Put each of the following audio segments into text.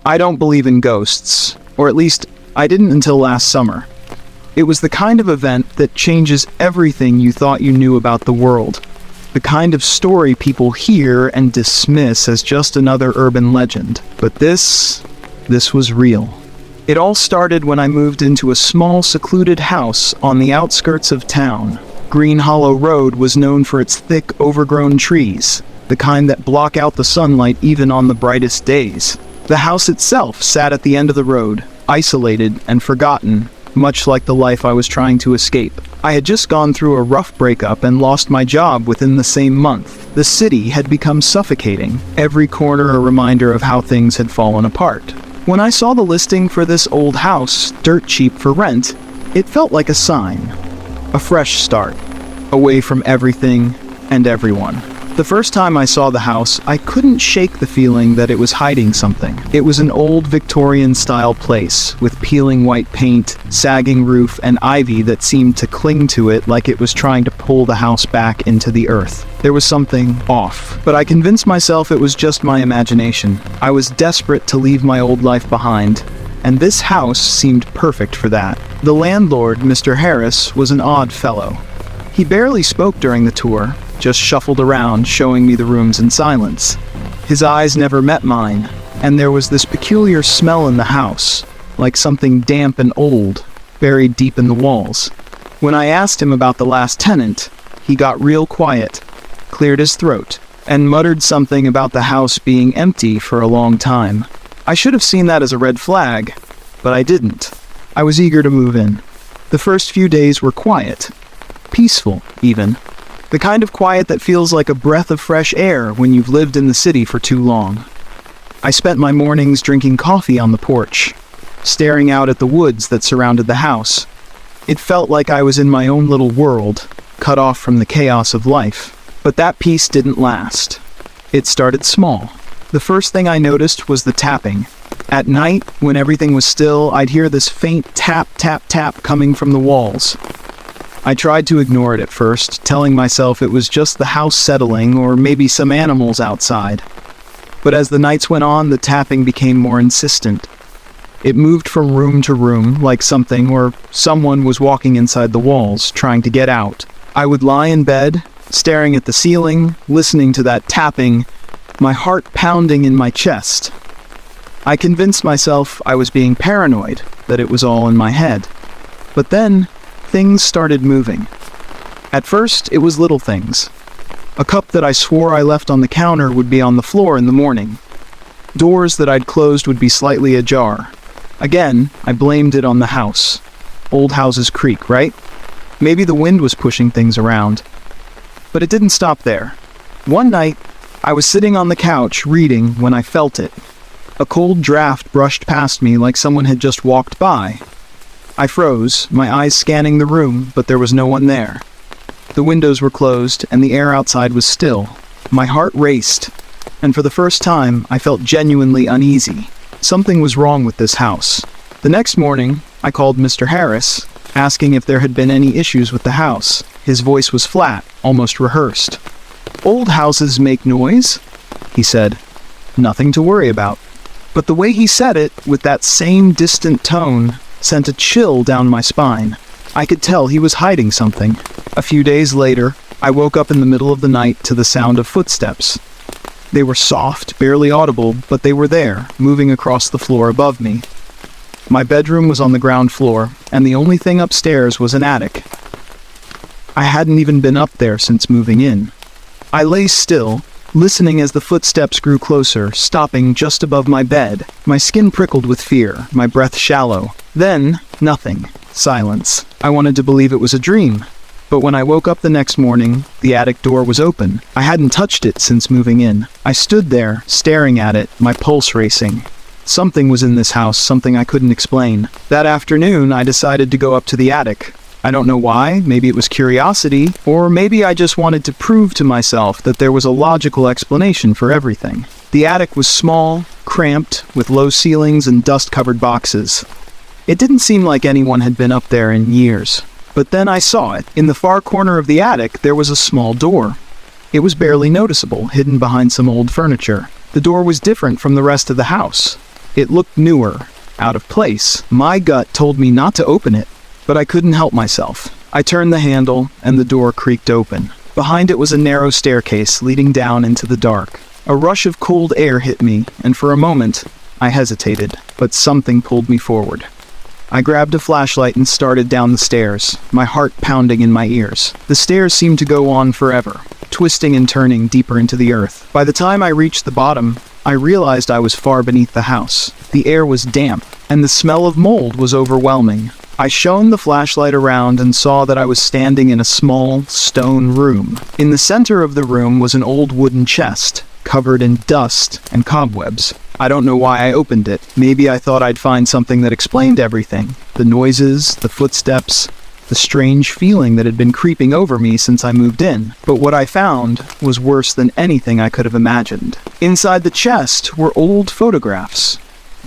I don't believe in ghosts, or at least I didn't until last summer. It was the kind of event that changes everything you thought you knew about the world. The kind of story people hear and dismiss as just another urban legend. But this was real. It all started when I moved into a small, secluded house on the outskirts of town. Green Hollow Road was known for its thick, overgrown trees, the kind that block out the sunlight even on the brightest days. The house itself sat at the end of the road, isolated and forgotten, much like the life I was trying to escape. I had just gone through a rough breakup and lost my job within the same month. The city had become suffocating, every corner a reminder of how things had fallen apart. When I saw the listing for this old house, dirt cheap for rent, it felt like a sign. A fresh start, away from everything and everyone. The first time I saw the house, I couldn't shake the feeling that it was hiding something. It was an old Victorian-style place, with peeling white paint, sagging roof, and ivy that seemed to cling to it like it was trying to pull the house back into the earth. There was something off, but I convinced myself it was just my imagination. I was desperate to leave my old life behind, and this house seemed perfect for that. The landlord, Mr. Harris, was an odd fellow. He barely spoke during the tour, just shuffled around, showing me the rooms in silence. His eyes never met mine, and there was this peculiar smell in the house, like something damp and old, buried deep in the walls. When I asked him about the last tenant, he got real quiet, cleared his throat, and muttered something about the house being empty for a long time. I should have seen that as a red flag, but I didn't. I was eager to move in. The first few days were quiet, peaceful even. The kind of quiet that feels like a breath of fresh air when you've lived in the city for too long. I spent my mornings drinking coffee on the porch, staring out at the woods that surrounded the house. It felt like I was in my own little world, cut off from the chaos of life. But that peace didn't last. It started small. The first thing I noticed was the tapping. At night, when everything was still, I'd hear this faint tap, tap, tap coming from the walls. I tried to ignore it at first, telling myself it was just the house settling or maybe some animals outside. But as the nights went on, the tapping became more insistent. It moved from room to room, like something or someone was walking inside the walls, trying to get out. I would lie in bed, staring at the ceiling, listening to that tapping, my heart pounding in my chest. I convinced myself I was being paranoid, that it was all in my head. But then, things started moving. At first, it was little things. A cup that I swore I left on the counter would be on the floor in the morning. Doors that I'd closed would be slightly ajar. Again, I blamed it on the house. Old houses creak, right? Maybe the wind was pushing things around. But it didn't stop there. One night, I was sitting on the couch reading when I felt it. A cold draft brushed past me like someone had just walked by. I froze, my eyes scanning the room, but there was no one there. The windows were closed, and the air outside was still. My heart raced, and for the first time, I felt genuinely uneasy. Something was wrong with this house. The next morning, I called Mr. Harris, asking if there had been any issues with the house. His voice was flat, almost rehearsed. "Old houses make noise," he said. "Nothing to worry about." But the way he said it, with that same distant tone, sent a chill down my spine. I could tell he was hiding something. A few days later, I woke up in the middle of the night to the sound of footsteps. They were soft, barely audible, but they were there, moving across the floor above me. My bedroom was on the ground floor, and the only thing upstairs was an attic. I hadn't even been up there since moving in. I lay still, listening as the footsteps grew closer, stopping just above my bed. My skin prickled with fear, my breath shallow. Then, nothing. Silence. I wanted to believe it was a dream. But when I woke up the next morning, the attic door was open. I hadn't touched it since moving in. I stood there, staring at it, my pulse racing. Something was in this house, something I couldn't explain. That afternoon, I decided to go up to the attic. I don't know why, maybe it was curiosity, or maybe I just wanted to prove to myself that there was a logical explanation for everything. The attic was small, cramped, with low ceilings and dust-covered boxes. It didn't seem like anyone had been up there in years. But then I saw it. In the far corner of the attic, there was a small door. It was barely noticeable, hidden behind some old furniture. The door was different from the rest of the house. It looked newer, out of place. My gut told me not to open it, but I couldn't help myself. I turned the handle, and the door creaked open. Behind it was a narrow staircase leading down into the dark. A rush of cold air hit me, and for a moment, I hesitated, but something pulled me forward. I grabbed a flashlight and started down the stairs, my heart pounding in my ears. The stairs seemed to go on forever, twisting and turning deeper into the earth. By the time I reached the bottom, I realized I was far beneath the house. The air was damp, and the smell of mold was overwhelming. I shone the flashlight around and saw that I was standing in a small, stone room. In the center of the room was an old wooden chest, covered in dust and cobwebs. I don't know why I opened it. Maybe I thought I'd find something that explained everything. The noises, the footsteps, the strange feeling that had been creeping over me since I moved in. But what I found was worse than anything I could have imagined. Inside the chest were old photographs.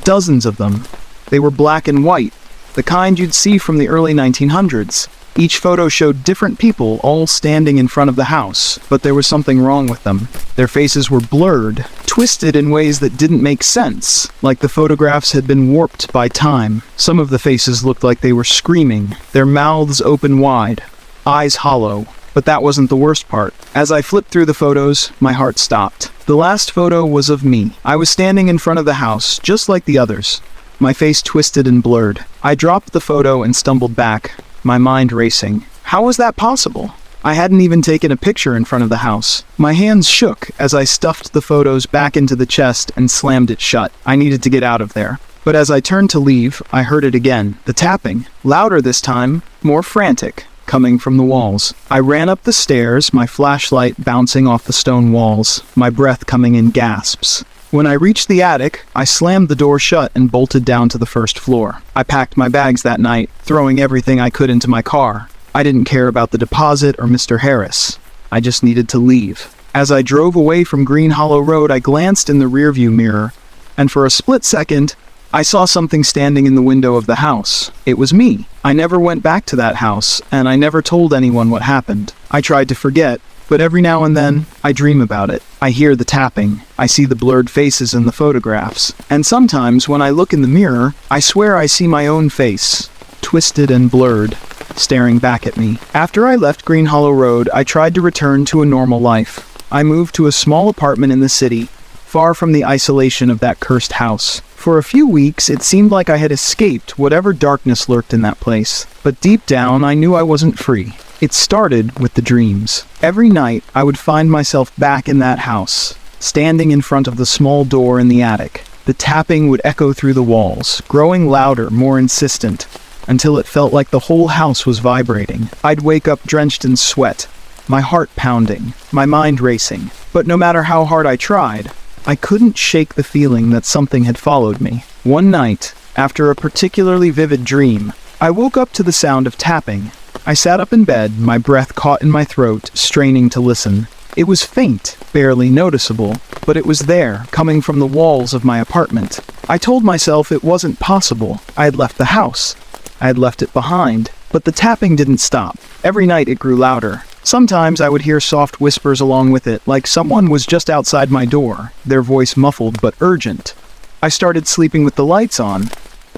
Dozens of them. They were black and white, the kind you'd see from the early 1900s. Each photo showed different people all standing in front of the house, but there was something wrong with them. Their faces were blurred, twisted in ways that didn't make sense, like the photographs had been warped by time. Some of the faces looked like they were screaming, their mouths open wide, eyes hollow. But that wasn't the worst part. As I flipped through the photos, my heart stopped. The last photo was of me. I was standing in front of the house, just like the others, my face twisted and blurred. I dropped the photo and stumbled back, my mind racing. How was that possible? I hadn't even taken a picture in front of the house. My hands shook as I stuffed the photos back into the chest and slammed it shut. I needed to get out of there. But as I turned to leave, I heard it again. The tapping. Louder this time, more frantic, coming from the walls. I ran up the stairs, my flashlight bouncing off the stone walls, my breath coming in gasps. When I reached the attic, I slammed the door shut and bolted down to the first floor. I packed my bags that night, throwing everything I could into my car. I didn't care about the deposit or Mr. Harris. I just needed to leave. As I drove away from Green Hollow Road, I glanced in the rearview mirror, and for a split second, I saw something standing in the window of the house. It was me. I never went back to that house, and I never told anyone what happened. I tried to forget, but every now and then, I dream about it. I hear the tapping. I see the blurred faces in the photographs. And sometimes, when I look in the mirror, I swear I see my own face, twisted and blurred, staring back at me. After I left Green Hollow Road, I tried to return to a normal life. I moved to a small apartment in the city, far from the isolation of that cursed house. For a few weeks, it seemed like I had escaped whatever darkness lurked in that place. But deep down, I knew I wasn't free. It started with the dreams. Every night, I would find myself back in that house, standing in front of the small door in the attic. The tapping would echo through the walls, growing louder, more insistent, until it felt like the whole house was vibrating. I'd wake up drenched in sweat, my heart pounding, my mind racing. But no matter how hard I tried, I couldn't shake the feeling that something had followed me. One night, after a particularly vivid dream, I woke up to the sound of tapping. I sat up in bed, my breath caught in my throat, straining to listen. It was faint, barely noticeable, but it was there, coming from the walls of my apartment. I told myself it wasn't possible. I had left the house. I had left it behind. But the tapping didn't stop. Every night it grew louder. Sometimes I would hear soft whispers along with it, like someone was just outside my door, their voice muffled but urgent. I started sleeping with the lights on,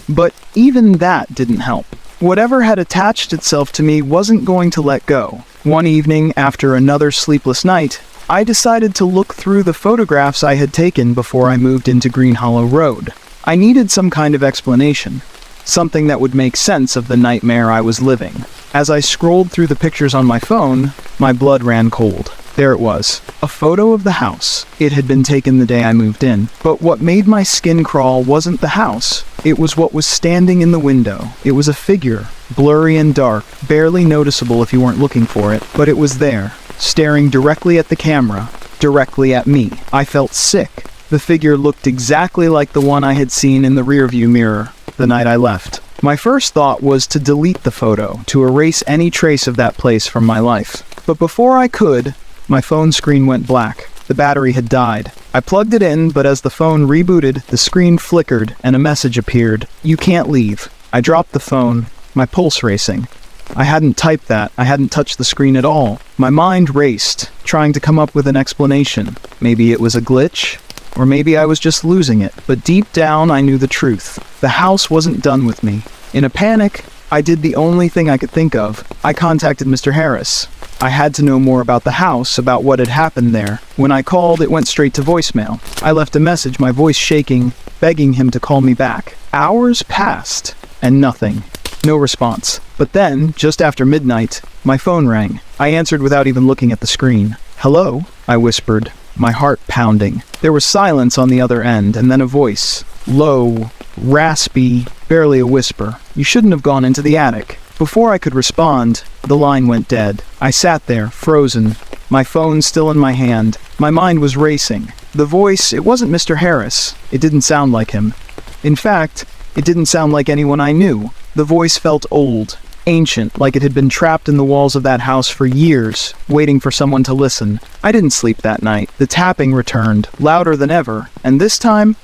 but even that didn't help. Whatever had attached itself to me wasn't going to let go. One evening, after another sleepless night, I decided to look through the photographs I had taken before I moved into Green Hollow Road. I needed some kind of explanation, something that would make sense of the nightmare I was living. As I scrolled through the pictures on my phone, my blood ran cold. There it was, a photo of the house. It had been taken the day I moved in. But what made my skin crawl wasn't the house. It was what was standing in the window. It was a figure, blurry and dark, barely noticeable if you weren't looking for it. But it was there, staring directly at the camera, directly at me. I felt sick. The figure looked exactly like the one I had seen in the rearview mirror the night I left. My first thought was to delete the photo, to erase any trace of that place from my life. But before I could, my phone screen went black. The battery had died. I plugged it in, but as the phone rebooted, the screen flickered and a message appeared. "You can't leave." I dropped the phone, my pulse racing. I hadn't typed that. I hadn't touched the screen at all. My mind raced, trying to come up with an explanation. Maybe it was a glitch? Or maybe I was just losing it, but deep down I knew the truth. The house wasn't done with me. In a panic, I did the only thing I could think of. I contacted Mr. Harris. I had to know more about the house, about what had happened there. When I called, it went straight to voicemail. I left a message, my voice shaking, begging him to call me back. Hours passed, and nothing. No response. But then, just after midnight, my phone rang. I answered without even looking at the screen. "Hello?" I whispered, my heart pounding. There was silence on the other end, and then a voice. Low, raspy, barely a whisper. "You shouldn't have gone into the attic." Before I could respond, the line went dead. I sat there, frozen, my phone still in my hand. My mind was racing. The voice, it wasn't Mr. Harris. It didn't sound like him. In fact, it didn't sound like anyone I knew. The voice felt old, ancient, like it had been trapped in the walls of that house for years, waiting for someone to listen. I didn't sleep that night. The tapping returned, louder than ever, and this time,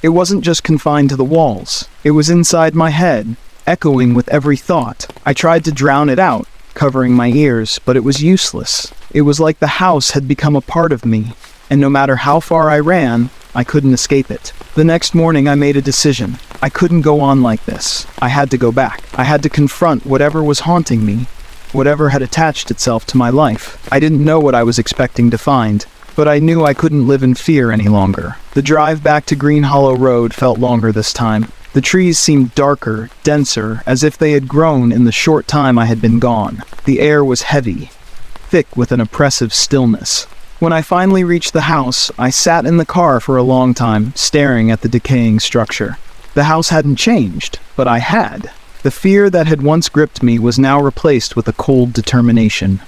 it wasn't just confined to the walls. It was inside my head, echoing with every thought. I tried to drown it out, covering my ears, but it was useless. It was like the house had become a part of me, and no matter how far I ran, I couldn't escape it. The next morning I made a decision. I couldn't go on like this. I had to go back. I had to confront whatever was haunting me, whatever had attached itself to my life. I didn't know what I was expecting to find, but I knew I couldn't live in fear any longer. The drive back to Green Hollow Road felt longer this time. The trees seemed darker, denser, as if they had grown in the short time I had been gone. The air was heavy, thick with an oppressive stillness. When I finally reached the house, I sat in the car for a long time, staring at the decaying structure. The house hadn't changed, but I had. The fear that had once gripped me was now replaced with a cold determination.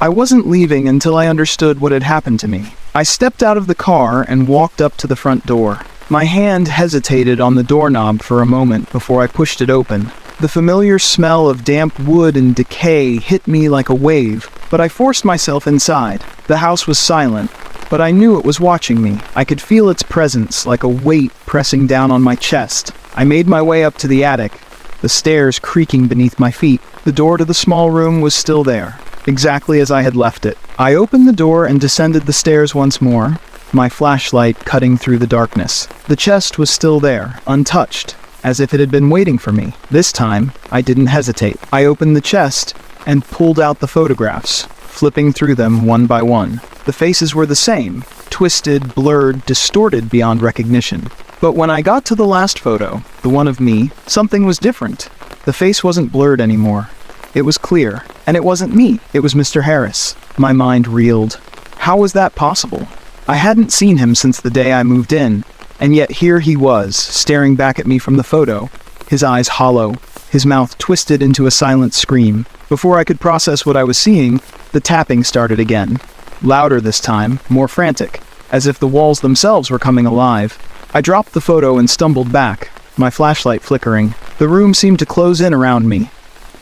I wasn't leaving until I understood what had happened to me. I stepped out of the car and walked up to the front door. My hand hesitated on the doorknob for a moment before I pushed it open. The familiar smell of damp wood and decay hit me like a wave, but I forced myself inside. The house was silent, but I knew it was watching me. I could feel its presence like a weight pressing down on my chest. I made my way up to the attic, the stairs creaking beneath my feet. The door to the small room was still there, exactly as I had left it. I opened the door and descended the stairs once more, my flashlight cutting through the darkness. The chest was still there, untouched, as if it had been waiting for me. This time, I didn't hesitate. I opened the chest and pulled out the photographs, flipping through them one by one. The faces were the same, twisted, blurred, distorted beyond recognition. But when I got to the last photo, the one of me, something was different. The face wasn't blurred anymore. It was clear, and it wasn't me. It was Mr. Harris. My mind reeled. How was that possible? I hadn't seen him since the day I moved in, and yet here he was, staring back at me from the photo, his eyes hollow, his mouth twisted into a silent scream. Before I could process what I was seeing, the tapping started again. Louder this time, more frantic, as if the walls themselves were coming alive. I dropped the photo and stumbled back, my flashlight flickering. The room seemed to close in around me,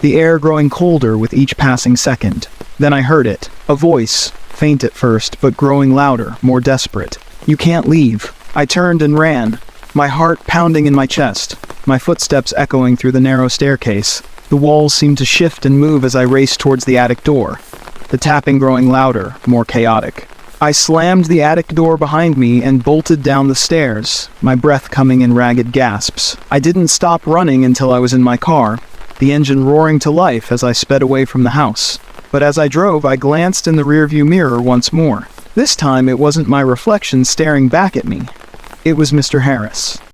the air growing colder with each passing second. Then I heard it, a voice, faint at first, but growing louder, more desperate. "You can't leave." I turned and ran, my heart pounding in my chest, my footsteps echoing through the narrow staircase. The walls seemed to shift and move as I raced towards the attic door, the tapping growing louder, more chaotic. I slammed the attic door behind me and bolted down the stairs, my breath coming in ragged gasps. I didn't stop running until I was in my car, the engine roaring to life as I sped away from the house. But as I drove, I glanced in the rearview mirror once more. This time it wasn't my reflection staring back at me. It was Mr. Harris.